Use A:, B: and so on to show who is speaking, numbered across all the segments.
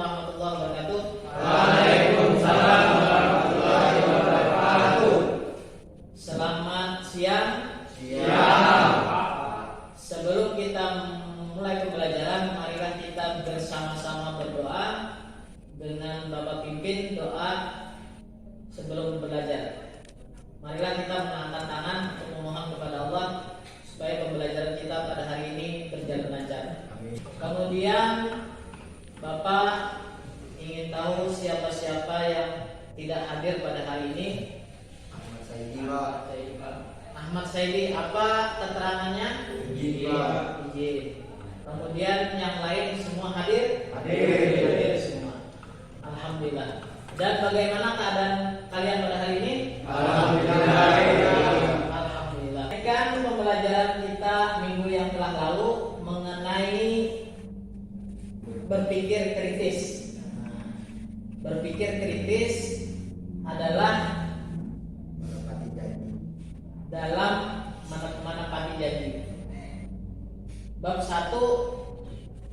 A: warahmatullahi wabarakatuh.
B: Waalaikumsalam warahmatullahi wabarakatuh.
A: Selamat siang.
B: Siang.
A: Sebelum kita mulai pembelajaran, marilah kita bersama-sama berdoa dengan Bapak pimpin doa sebelum belajar. Marilah kita mengangkat tangan untuk memohon kepada Allah supaya pembelajaran kita pada hari ini berjalan lancar.
B: Amin.
A: Kemudian Bapak ingin tahu siapa-siapa yang tidak hadir pada hari ini?
B: Ahmad Saidi, Pak.
A: Ahmad Saidi, apa keterangannya?
B: Izin, Pak.
A: Izin. Kemudian yang lain semua hadir?
B: Hadir.
A: Hadir semua. Alhamdulillah. Dan bagaimana keadaan kalian pada hari ini?
B: Alhamdulillah.
A: Alhamdulillah. Kan pembelajaran kita minggu yang telah lalu mengenai berpikir kritis. Berpikir kritis adalah
B: Menepati janji.
A: dalam menepati janji. Bab 1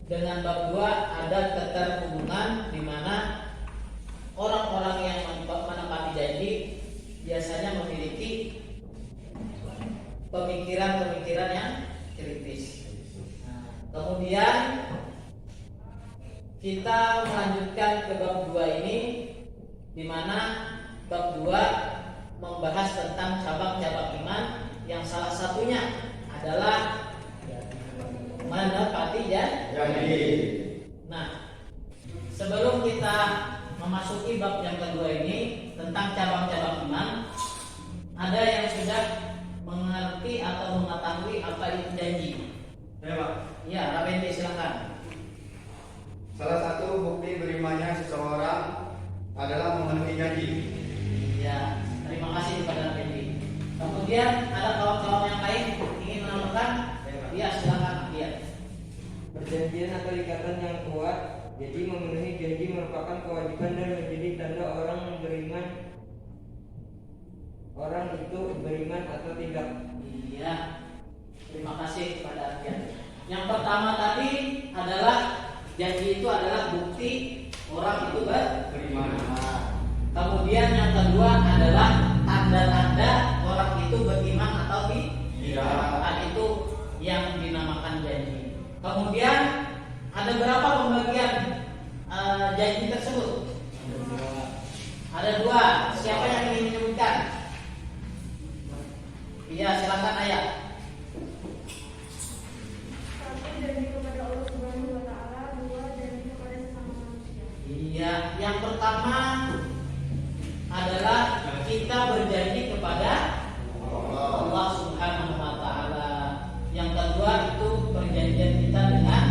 A: dengan bab 2 ada keterhubungan di mana orang-orang yang menepati janji biasanya memiliki pemikiran-pemikiran yang kritis. Kemudian kita melanjutkan ke bab 2 ini, di mana bab 2 membahas tentang cabang-cabang iman yang salah satunya adalah menepati janji. Nah, sebelum kita memasuki bab yang kedua ini tentang cabang-cabang iman, ada yang sudah mengerti atau mengetahui apa itu janji?
B: Ya, Pak.
A: Ya, Rapendi silakan.
B: Salah satu bukti berimannya seseorang adalah memenuhi janji.
A: Ya, terima kasih kepada Rapendi. Kemudian ada kawan-kawan yang lain ingin menambahkan? Ya, silakan. Ya.
C: Perjanjian atau ikatan yang kuat, jadi memenuhi janji merupakan kewajiban dan menjadi tanda orang beriman. Orang itu beriman atau tidak.
A: Iya. Terima kasih kepada Aryan. Yang pertama tadi adalah janji itu adalah bukti orang itu beriman. Kemudian yang kedua adalah tanda-tanda orang itu beriman atau tidak. Itu yang dinamakan janji. Kemudian ada berapa pembagian janji tersebut? Ada 2. Siapa yang ingin menyebutkan? Iya, silakan Ayah.
D: Satu, janji kepada Allah Subhanahu wa Ta'ala. 2, janji kepada sesama manusia.
A: Iya, yang pertama adalah kita berjanji kepada Allah Subhanahu wa Ta'ala. Yang kedua itu perjanjian kita dengan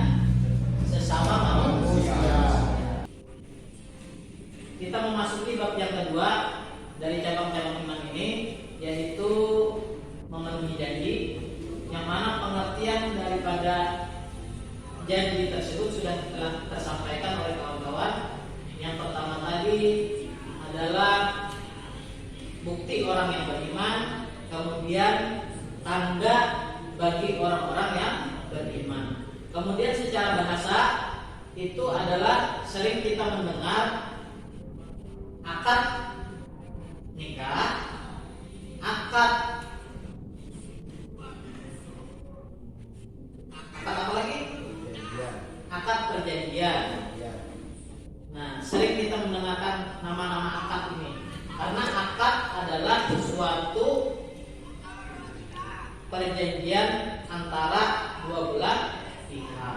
A: sesama manusia. Kita memasuki bab yang kedua dari cabang-cabang iman ini, yaitu memenuhi janji, yang mana pengertian daripada janji tersebut sudah telah tersampaikan oleh kawan-kawan. Yang pertama tadi adalah bukti orang yang beriman, kemudian tanda bagi orang-orang yang beriman. Kemudian secara bahasa itu adalah sering kita mendengar akad nikah, akad apa lagi? Akad perjanjian. Nah, sering kita mendengarkan nama-nama akad ini karena akad adalah suatu perjanjian antara dua belah pihak.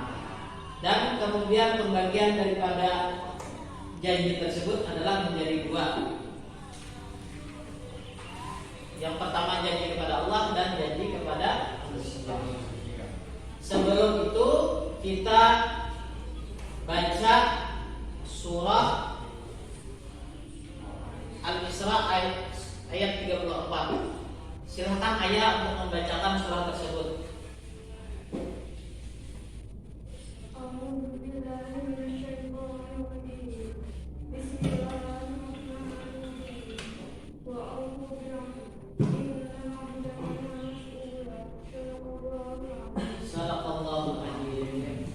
A: Dan kemudian pembagian daripada janji tersebut adalah menjadi 2. Yang pertama janji kepada Allah dan janji kepada manusia. Sebelum itu kita baca surah Al-Isra ayat 34. Silakan Ayah untuk membacakan surah tersebut. Sadaqallahu adzim.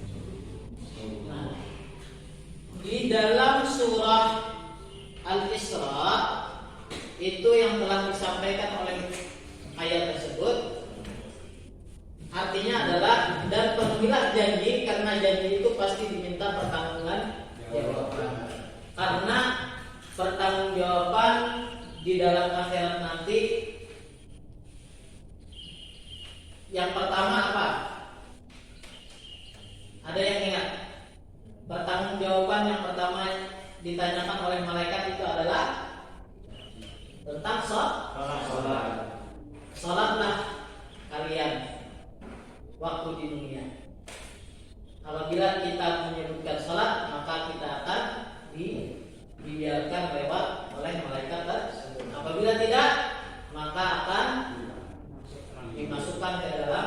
A: Di dalam surah Al-Isra itu yang telah disampaikan oleh ayat tersebut artinya adalah dan penuhilah janji, karena janji itu pasti diminta pertanggungan jawaban. Karena pertanggungjawaban di dalam akhirat nanti yang pertama apa? Ada yang ingat? Pertanggungjawaban yang pertama ditanyakan oleh malaikat itu adalah tentang sholat. Sholatlah kalian waktu di dunia. Apabila kita menyebutkan sholat, maka kita akan dibiarkan lewat oleh malaikat tersebut. Apabila tidak, maka akan dimasukkan ke dalam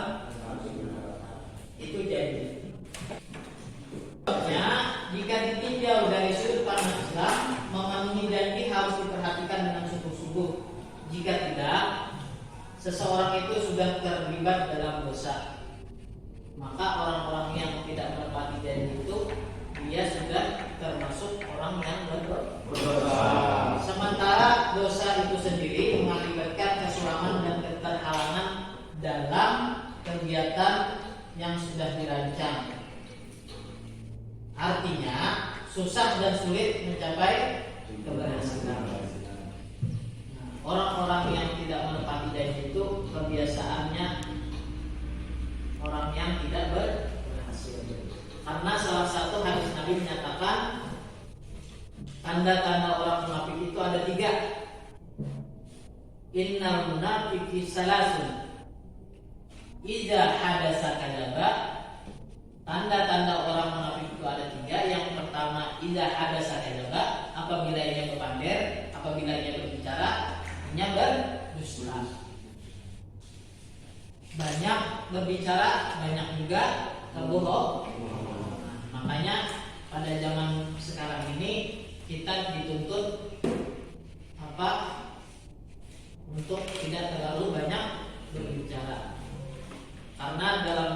A: itu janji. Jika ditinjau dari sudut pandang Islam, memenuhi janji harus diperhatikan dengan sungguh-sungguh. Jika tidak, seseorang itu sudah terlibat dalam dosa. Maka orang-orang yang tidak menepati janji itu, dia sudah termasuk orang yang berdosa. Sementara dosa itu sendiri mengakibatkan kesuraman dan keterhalangan dalam kegiatan yang sudah dirancang. Artinya susah dan sulit mencapai keberhasilan. Orang-orang yang tidak menepati janji itu kebiasaannya orang yang tidak berhasil. Karena salah satu hadis Nabi menyatakan tanda-tanda orang munafik itu ada 3. Innal munafiqi salasun. Idza hadasa kadzaba. Tanda-tanda orang munafik itu ada 3. Yang pertama, idza hadasa kadzaba, apabila ia berpander, apabila ia berbicara, ia berdusta. Banyak berbicara, banyak juga berbohong. Makanya pada zaman sekarang ini kita dituntut untuk tidak terlalu banyak berbicara. Karena dalam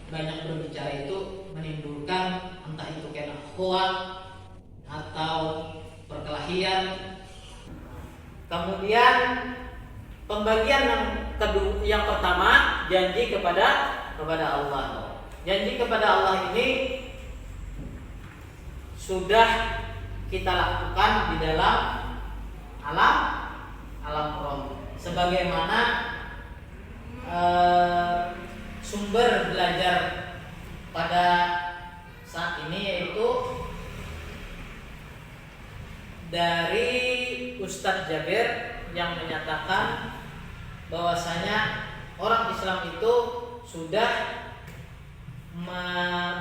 A: banyak berbicara itu menimbulkan entah itu kena hoak atau perkelahian. Kemudian pembagian yang pertama, janji kepada Allah. Janji kepada Allah ini sudah kita lakukan di dalam alam roh. Sebagaimana sumber belajar pada saat ini yaitu dari Ustadz Jabir yang menyatakan bahwasanya orang Islam itu sudah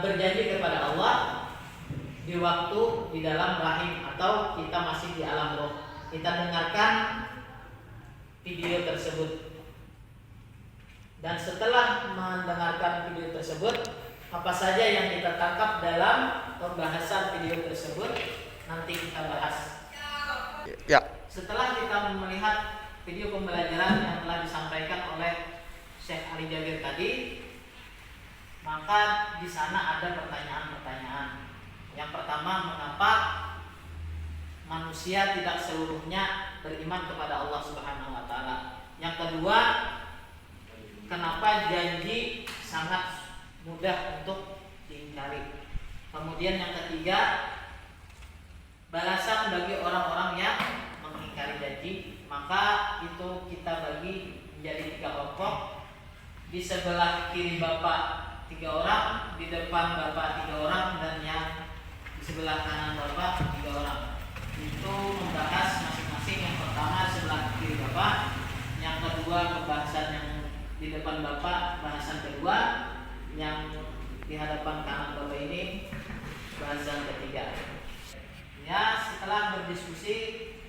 A: berjanji kepada Allah di waktu di dalam rahim atau kita masih di alam roh. Kita dengarkan video tersebut. Dan setelah mendengarkan video tersebut, apa saja yang kita tangkap dalam pembahasan video tersebut nanti kita bahas.
B: Ya.
A: Setelah kita melihat video pembelajaran yang telah disampaikan oleh Syekh Ali Jabir tadi, maka di sana ada pertanyaan-pertanyaan. Yang pertama, mengapa manusia tidak seluruhnya beriman kepada Allah Subhanahu wa taala? Yang kedua, kenapa janji sangat mudah untuk diingkari? Kemudian yang ketiga, balasan bagi orang-orang yang mengingkari janji. Maka itu kita bagi menjadi 3 kelompok. Di sebelah kiri Bapak 3 orang, di depan Bapak 3 orang, dan yang di sebelah kanan Bapak 3 orang. Itu membahas masing-masing. Yang pertama sebelah kiri Bapak, yang kedua pembahasan yang di depan Bapak bahasan kedua, yang di hadapan kanan Bapak ini bahasan ketiga. Ya, setelah berdiskusi,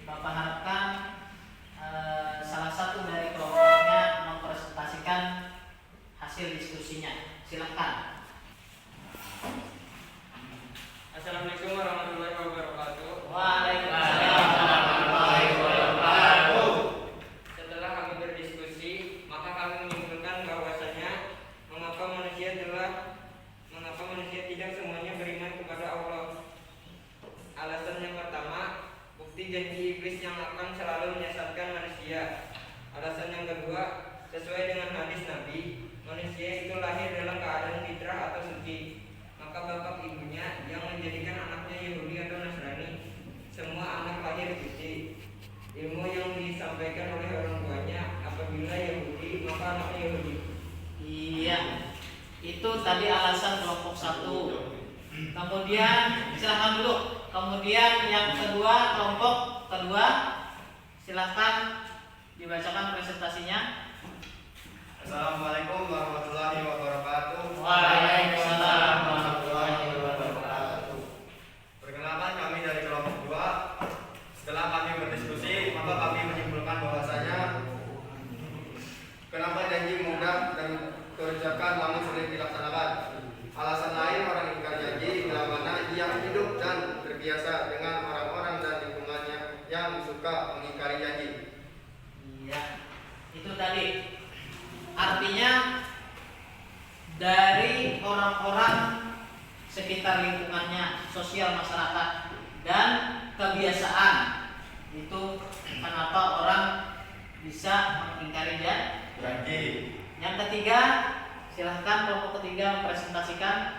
A: Bapak harapkan salah satu dari kelompoknya mempresentasikan hasil diskusinya. Silakan.
C: Assalamualaikum warahmatullahi wabarakatuh.
A: Waalaikumsalam warahmatullahi wabarakatuh.
C: Setelah kami berdiskusi, maka kami menyimpulkan bahwasanya mengapa manusia tidak semuanya beriman kepada Allah. janji iblis yang akan selalu menyesatkan manusia. Alasan yang kedua, sesuai dengan hadis Nabi, manusia itu lahir dalam keadaan fitrah atau suci. Maka bapak ibunya yang menjadikan anaknya Yahudi atau Nasrani, semua anak lahir suci. Ilmu yang disampaikan oleh orang tuanya apabila Yahudi, maka anaknya Yahudi.
A: Iya, itu tadi alasan kelompok satu. Kemudian silahkan dulu. Kemudian yang kedua, kelompok kedua, silahkan dibacakan presentasinya.
B: Assalamualaikum warahmatullahi wabarakatuh.
A: Waalaikumsalam warahmatullahi
B: wabarakatuh. Perkenalkan, kami dari kelompok 2. Setelah kami berdiskusi, maka kami menyimpulkan bahwasanya kenapa janji mudah dan terucapkan namun sulit dilaksanakan. Alasan lain orang ingkar janji bila mana ia hidup dan terbiasa dengan orang-orang dan lingkungannya yang suka mengingkari janji.
A: Iya, itu tadi. Artinya dari orang-orang sekitar lingkungannya, sosial masyarakat, dan kebiasaan itu kenapa orang bisa mengingkari
B: Janji.
A: Yang ketiga, silahkan kelompok ketiga mempresentasikan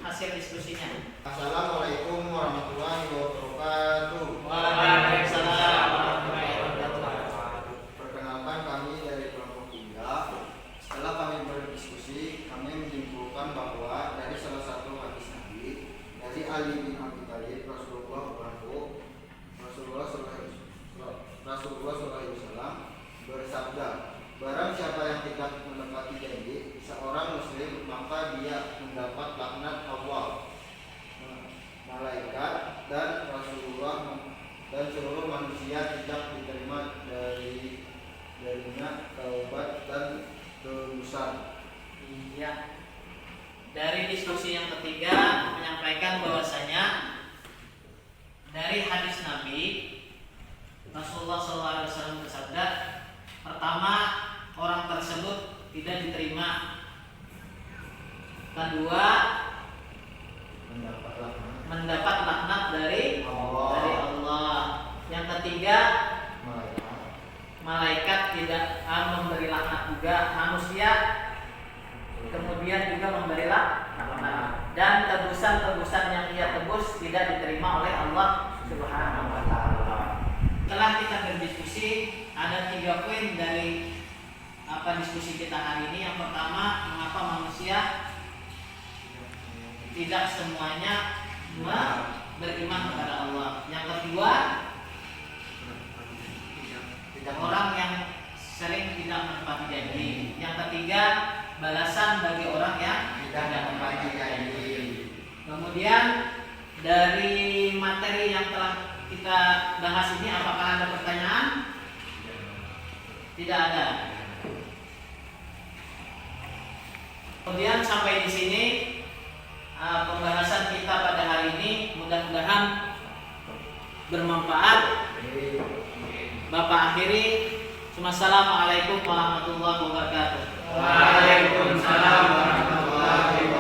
A: hasil diskusinya.
B: Assalamualaikum warahmatullahi wabarakatuh.
A: Waalaikumsalam warahmatullahi wabarakatuh.
B: Perkenalkan, kami dari kelompok 3. Setelah kami berdiskusi, kami menyimpulkan bahwa dari salah satu hadis Nabi dari Ali bin Abi Thalib, Rasulullah SAW bersabda, barang siapa yang tidak menepati janji seorang muslim, maka dia mendapat laknat Allah, malaikat, dan Rasulullah dan seluruh manusia tidak diterima darinya taubat dan tebusan.
A: Iya. Dari diskusi yang ketiga menyampaikan bahwasanya dari hadis Nabi Rasulullah SAW bersabda, pertama, orang tersebut tidak diterima. Kedua, mendapat laknat dari Allah. Yang ketiga, malaikat tidak memberi laknat juga. Manusia kemudian juga memberi laknat. Dan tebusan-tebusan yang ia tebus tidak diterima oleh Allah Subhanahu wa Ta'ala. Setelah kita berdiskusi, ada 3 poin dari diskusi kita hari ini. Yang pertama, mengapa manusia tidak semuanya beriman kepada Allah. Yang kedua, orang yang sering tidak menepati janji. Yang ketiga, balasan bagi orang yang tidak menepati janji. Kemudian dari materi yang telah kita bahas ini, apakah ada pertanyaan? Tidak ada. Kemudian sampai di sini pembahasan kita pada hari ini, mudah-mudahan bermanfaat. Bapak akhiri. Assalamualaikum warahmatullahi wabarakatuh.
B: Waalaikumsalam warahmatullahi wabarakatuh.